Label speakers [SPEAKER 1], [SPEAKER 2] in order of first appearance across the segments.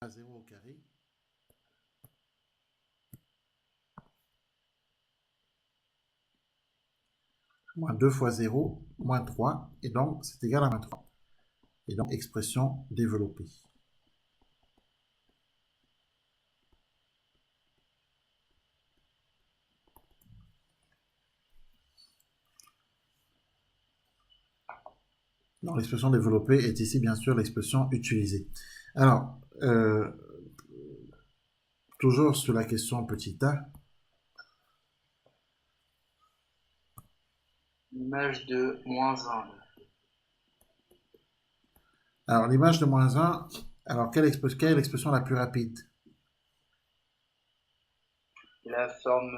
[SPEAKER 1] à 0 au carré, moins 2 fois 0, moins 3, et donc c'est égal à 23. Et donc expression développée. Donc l'expression développée est ici bien sûr l'expression utilisée. Alors, toujours sur la question petit a,
[SPEAKER 2] L'image de -1.
[SPEAKER 1] alors l'image de moins 1, alors quelle est l'expression la plus rapide?
[SPEAKER 2] La forme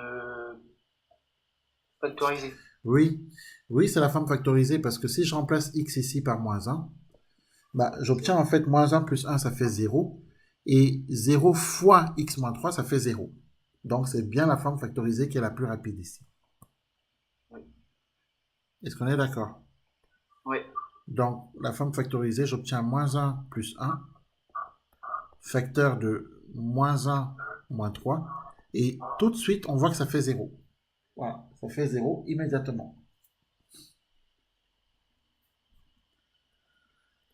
[SPEAKER 2] factorisée.
[SPEAKER 1] Oui, oui, c'est la forme factorisée parce que si je remplace x ici par moins 1, bah, j'obtiens en fait moins 1 plus 1, ça fait 0. Et 0 fois x moins 3, ça fait 0. Donc c'est bien la forme factorisée qui est la plus rapide ici.
[SPEAKER 2] Oui.
[SPEAKER 1] Est-ce qu'on est d'accord?
[SPEAKER 2] Oui.
[SPEAKER 1] Donc la forme factorisée, j'obtiens moins 1 plus 1, facteur de moins 1 moins 3. Et tout de suite, on voit que ça fait 0. Voilà, ça fait 0 immédiatement.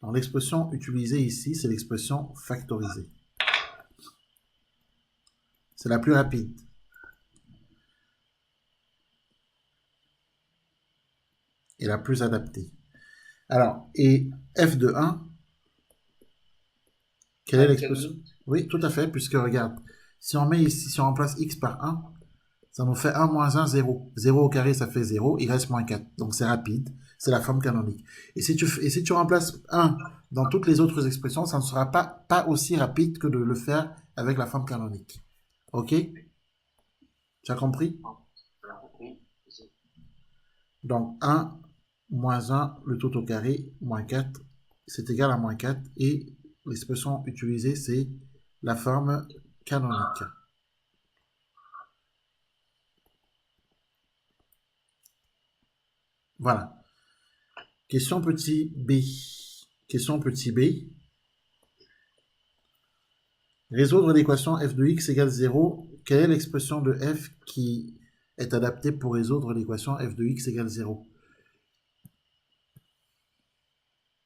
[SPEAKER 1] Donc l'expression utilisée ici, c'est l'expression factorisée. C'est la plus rapide. Et la plus adaptée. Alors, et f de 1, quelle est l'expression?
[SPEAKER 2] Canonique.
[SPEAKER 1] Oui, tout à fait, puisque regarde, si on met ici, si on remplace x par 1, ça nous fait 1 moins 1, 0. 0 au carré, ça fait 0, il reste moins 4. Donc c'est rapide, c'est la forme canonique. Et si tu remplaces 1 dans toutes les autres expressions, ça ne sera pas aussi rapide que de le faire avec la forme canonique. Ok? Tu as compris?
[SPEAKER 2] Oui.
[SPEAKER 1] Donc 1 moins 1, le tout au carré, moins 4, c'est égal à moins 4. Et l'expression utilisée, c'est la forme canonique. Voilà. Question petit b. Question petit b. Résoudre l'équation f de x égale 0. Quelle est l'expression de f qui est adaptée pour résoudre l'équation f de x égale 0,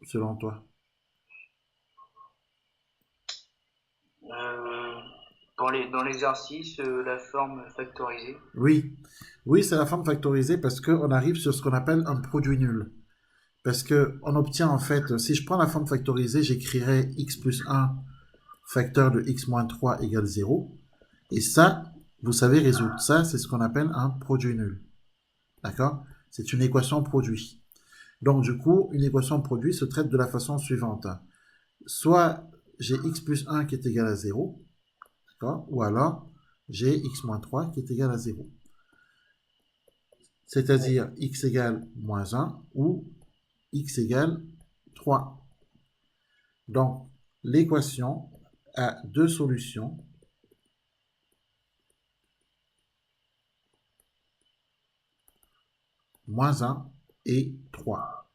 [SPEAKER 1] selon toi?
[SPEAKER 2] Euh, dans l'exercice, la forme factorisée.
[SPEAKER 1] Oui. Oui, c'est la forme factorisée parce qu'on arrive sur ce qu'on appelle un produit nul. Parce qu'on obtient en fait, si je prends la forme factorisée, j'écrirai x plus 1 facteur de x moins 3 égale 0. Et ça, vous savez résoudre. Ça, c'est ce qu'on appelle un produit nul. D'accord? C'est une équation produit. Donc, du coup, une équation produit se traite de la façon suivante. Soit j'ai x plus 1 qui est égal à 0, d'accord? Ou alors j'ai x moins 3 qui est égal à 0.
[SPEAKER 2] Oui.
[SPEAKER 1] C'est-à-dire x égale moins 1 ou x égale 3. Donc, l'équation a deux solutions. Moins 1 et 3.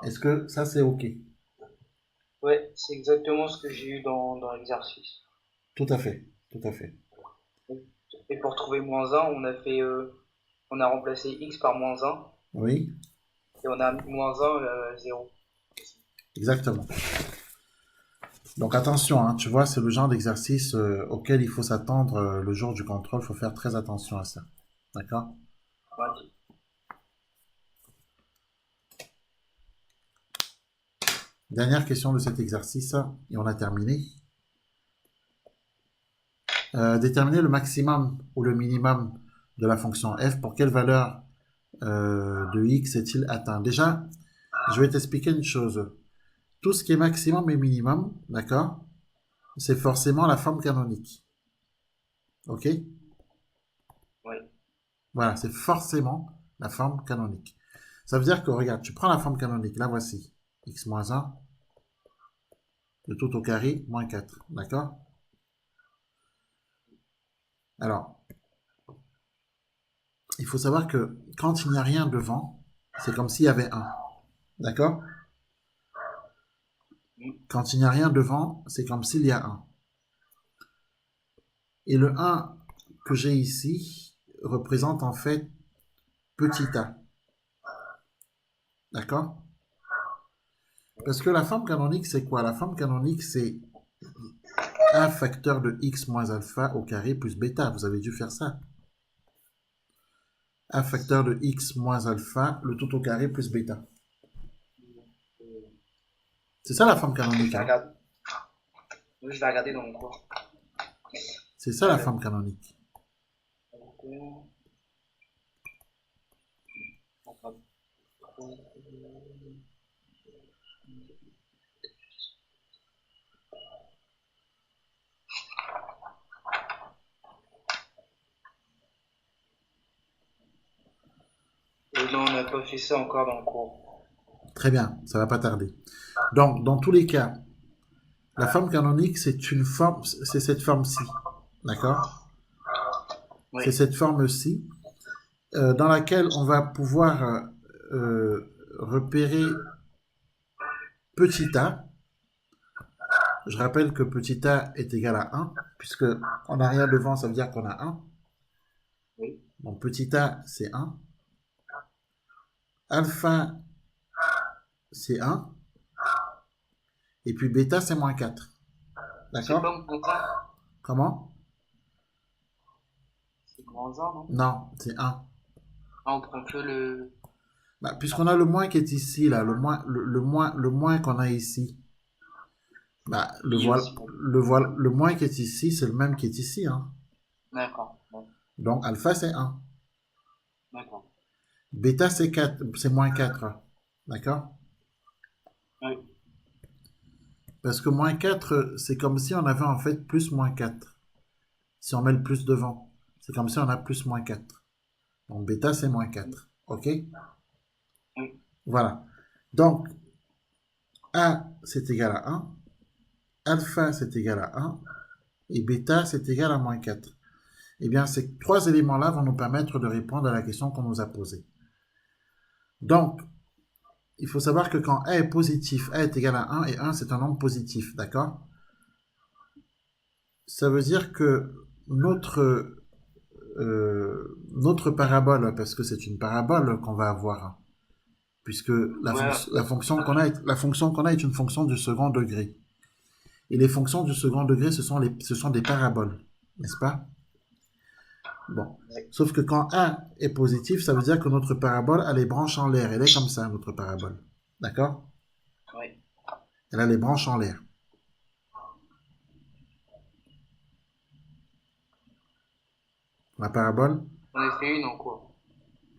[SPEAKER 1] Est-ce que ça, c'est OK?
[SPEAKER 2] Ouais, c'est exactement ce que j'ai eu dans l'exercice.
[SPEAKER 1] Tout à fait. Tout à fait.
[SPEAKER 2] Et pour trouver -1, on a remplacé x par -1
[SPEAKER 1] Oui,
[SPEAKER 2] et on a mis -1 0.
[SPEAKER 1] exactement. Donc attention, hein, tu vois, c'est le genre d'exercice auquel il faut s'attendre le jour du contrôle. Il faut faire très attention à ça. D'accord?
[SPEAKER 2] Ouais.
[SPEAKER 1] Dernière question de cet exercice et on a terminé. Déterminer le maximum ou le minimum de la fonction f. Pour quelle valeur de x est-il atteint? Déjà, je vais t'expliquer une chose. Tout ce qui est maximum et minimum, d'accord, c'est forcément la forme canonique. Ok?
[SPEAKER 2] Ouais.
[SPEAKER 1] Voilà, c'est forcément la forme canonique. Ça veut dire que, regarde, tu prends la forme canonique, la voici. X moins 1, le tout au carré, moins 4. D'accord? Alors, il faut savoir que quand il n'y a rien devant, c'est comme s'il y avait 1. D'accord?
[SPEAKER 2] Mm.
[SPEAKER 1] Quand il n'y a rien devant, c'est comme s'il y a 1. Et le 1 que j'ai ici représente en fait petit a. D'accord? Parce que la forme canonique, c'est quoi? La forme canonique, c'est a facteur de x moins alpha au carré plus bêta. Vous avez dû faire ça. A facteur de x moins alpha, le tout au carré plus bêta. C'est ça la forme
[SPEAKER 2] Je
[SPEAKER 1] canonique.
[SPEAKER 2] vais
[SPEAKER 1] Hein?
[SPEAKER 2] regarder. Oui, je vais regarder dans mon cours.
[SPEAKER 1] C'est ça la forme canonique.
[SPEAKER 2] Non, on n'a pas fait ça encore dans le cours.
[SPEAKER 1] Très bien, ça va pas tarder. Donc, dans tous les cas, la forme canonique, c'est une forme, c'est cette forme-ci. D'accord?
[SPEAKER 2] Oui.
[SPEAKER 1] C'est cette forme-ci dans laquelle on va pouvoir repérer petit a. Je rappelle que petit a est égal à 1, puisque on n'a rien devant, ça veut dire qu'on a 1.
[SPEAKER 2] Oui.
[SPEAKER 1] Donc petit a, c'est 1. Alpha, c'est 1. Et puis bêta, c'est moins 4.
[SPEAKER 2] C'est pas
[SPEAKER 1] D'accord?
[SPEAKER 2] moins 1?
[SPEAKER 1] Comment?
[SPEAKER 2] C'est moins 1, non?
[SPEAKER 1] Non, c'est 1.
[SPEAKER 2] Ah, on prend que le...
[SPEAKER 1] Bah, puisqu'on a le moins qui est ici, là, le moins qu'on a ici, bah,
[SPEAKER 2] I aussi.
[SPEAKER 1] le moins qui est ici, c'est le même qui est ici. Hein.
[SPEAKER 2] D'accord. Ouais.
[SPEAKER 1] Donc alpha, c'est 1.
[SPEAKER 2] D'accord.
[SPEAKER 1] Bêta, c'est 4, c'est moins 4. D'accord?
[SPEAKER 2] Oui.
[SPEAKER 1] Parce que moins 4, c'est comme si on avait en fait plus moins 4. Si on met le plus devant, c'est comme si on a plus moins 4. Donc bêta, c'est moins 4. OK?
[SPEAKER 2] Oui.
[SPEAKER 1] Voilà. Donc, A, c'est égal à 1. Alpha, c'est égal à 1. Et bêta, c'est égal à moins 4. Eh bien, ces trois éléments-là vont nous permettre de répondre à la question qu'on nous a posée. Donc, il faut savoir que quand A est positif, A est égal à 1 et 1, c'est un nombre positif. D'accord? Ça veut dire que notre parabole, parce que c'est une parabole qu'on va avoir, hein, puisque
[SPEAKER 2] Ouais.
[SPEAKER 1] la fonction qu'on a est une fonction du second degré. Et les fonctions du second degré, ce sont des paraboles, n'est-ce pas? Bon.
[SPEAKER 2] Ouais.
[SPEAKER 1] Sauf que quand A est positif, ça veut dire que notre parabole a les branches en l'air. Elle est comme ça, notre parabole. D'accord?
[SPEAKER 2] Oui.
[SPEAKER 1] Elle a les branches en l'air. La parabole,
[SPEAKER 2] On a fait une en cours.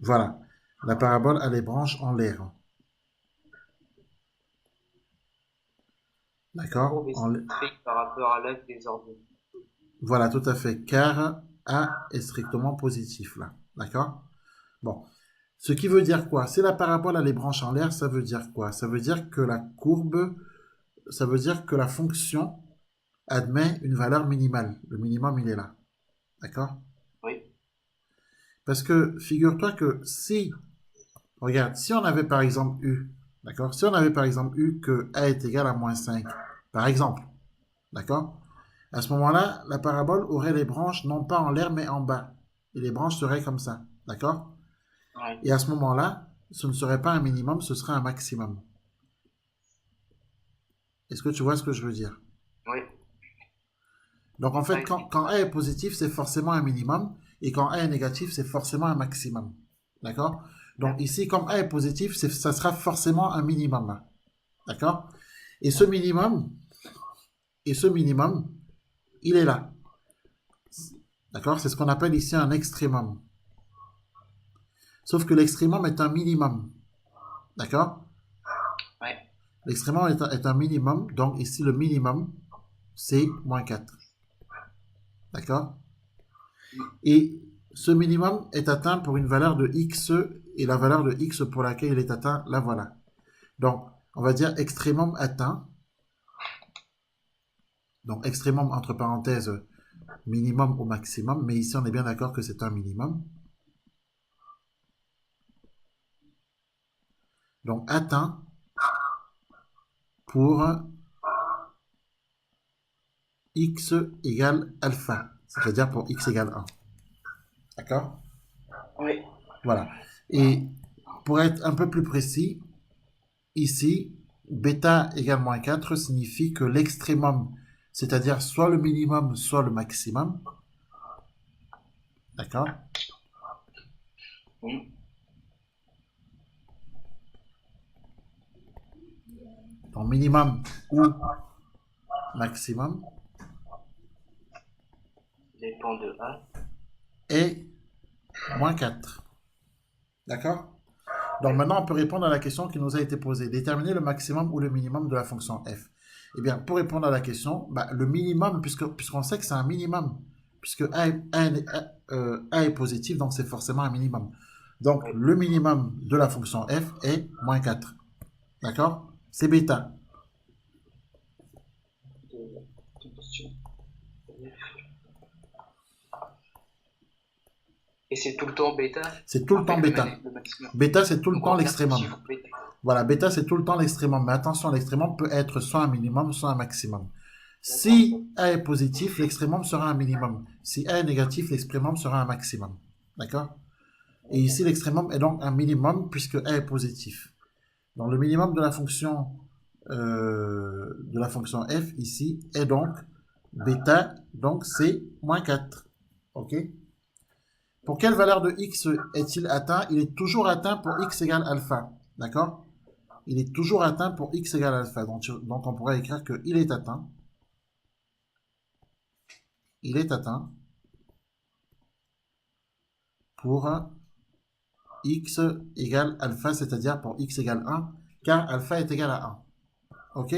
[SPEAKER 1] voilà. La parabole a les branches en l'air. D'accord?
[SPEAKER 2] Courbe est symétrique par rapport à l'axe des ordonnées.
[SPEAKER 1] Voilà, tout à fait. Car A est strictement positif, là. D'accord? Bon. Ce qui veut dire quoi? Si la parabole a les branches en l'air, ça veut dire quoi? Ça veut dire que la courbe, ça veut dire que la fonction admet une valeur minimale. Le minimum, il est là. D'accord?
[SPEAKER 2] Oui.
[SPEAKER 1] Parce que figure-toi que si, regarde, si on avait par exemple eu, d'accord? Si on avait par exemple eu que A est égal à moins 5, par exemple, d'accord? À ce moment-là, la parabole aurait les branches non pas en l'air mais en bas. Et les branches seraient comme ça, d'accord?
[SPEAKER 2] Oui.
[SPEAKER 1] Et à ce moment-là, ce ne serait pas un minimum, ce serait un maximum. Est-ce que tu vois ce que je veux dire?
[SPEAKER 2] Oui.
[SPEAKER 1] Donc en fait,
[SPEAKER 2] Ouais.
[SPEAKER 1] quand A est positif, c'est forcément un minimum, et quand A est négatif, c'est forcément un maximum. D'accord? Donc ici, comme A est positif, ça sera forcément un minimum. D'accord? Et ce minimum, il est là. D'accord? C'est ce qu'on appelle ici un extrémum. Sauf que l'extrémum est un minimum. D'accord?
[SPEAKER 2] Ouais.
[SPEAKER 1] L'extrémum est un minimum, donc ici le minimum, c'est moins 4. D'accord? Et ce minimum est atteint pour une valeur de x, et la valeur de x pour laquelle il est atteint, la voilà. Donc, on va dire extrémum atteint. Donc, extrémum entre parenthèses, minimum au maximum, mais ici on est bien d'accord que c'est un minimum. Donc, atteint pour x égale alpha. c'est-à-dire pour x égale 1. D'accord?
[SPEAKER 2] Oui.
[SPEAKER 1] Voilà. Et pour être un peu plus précis, ici, bêta égale moins 4 signifie que l'extrémum, c'est-à-dire soit le minimum, soit le maximum, d'accord?
[SPEAKER 2] Mm.
[SPEAKER 1] Donc minimum ou maximum
[SPEAKER 2] Dépend de A.
[SPEAKER 1] est moins 4. D'accord? Donc
[SPEAKER 2] Oui.
[SPEAKER 1] maintenant, on peut répondre à la question qui nous a été posée. Déterminer le maximum ou le minimum de la fonction f. Eh bien, pour répondre à la question, bah, le minimum, puisqu'on sait que c'est un minimum, puisque A est positif, donc c'est forcément un minimum. Donc,
[SPEAKER 2] Oui.
[SPEAKER 1] le minimum de la fonction f est moins 4. D'accord? C'est bêta.
[SPEAKER 2] Et c'est tout le temps bêta
[SPEAKER 1] C'est tout le temps
[SPEAKER 2] avec
[SPEAKER 1] bêta.
[SPEAKER 2] le maximum.
[SPEAKER 1] Bêta, c'est tout le
[SPEAKER 2] Donc
[SPEAKER 1] temps
[SPEAKER 2] en cas
[SPEAKER 1] l'extrémum.
[SPEAKER 2] positif ou bêta.
[SPEAKER 1] Voilà, bêta, c'est tout le temps l'extrémum. Mais attention, l'extrémum peut être soit un minimum, soit un maximum.
[SPEAKER 2] D'accord.
[SPEAKER 1] Si A est positif, l'extrémum sera un minimum. Si A est négatif, l'extrémum sera un maximum. D'accord? Et ici, l'extrémum est donc un minimum puisque A est positif. Donc le minimum de la fonction f ici est donc bêta, donc c'est moins 4. OK? Pour quelle valeur de x est-il atteint? Il est toujours atteint pour x égale alpha. D'accord? Il est toujours atteint pour x égale alpha. Donc on pourrait écrire qu'il est atteint. Il est atteint pour x égale alpha, c'est-à-dire pour x égale 1, car alpha est égal à 1. OK?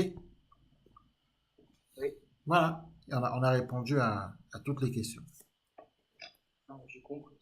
[SPEAKER 2] Oui.
[SPEAKER 1] Voilà. Et on a répondu à toutes les questions.
[SPEAKER 2] Non, j'ai compris.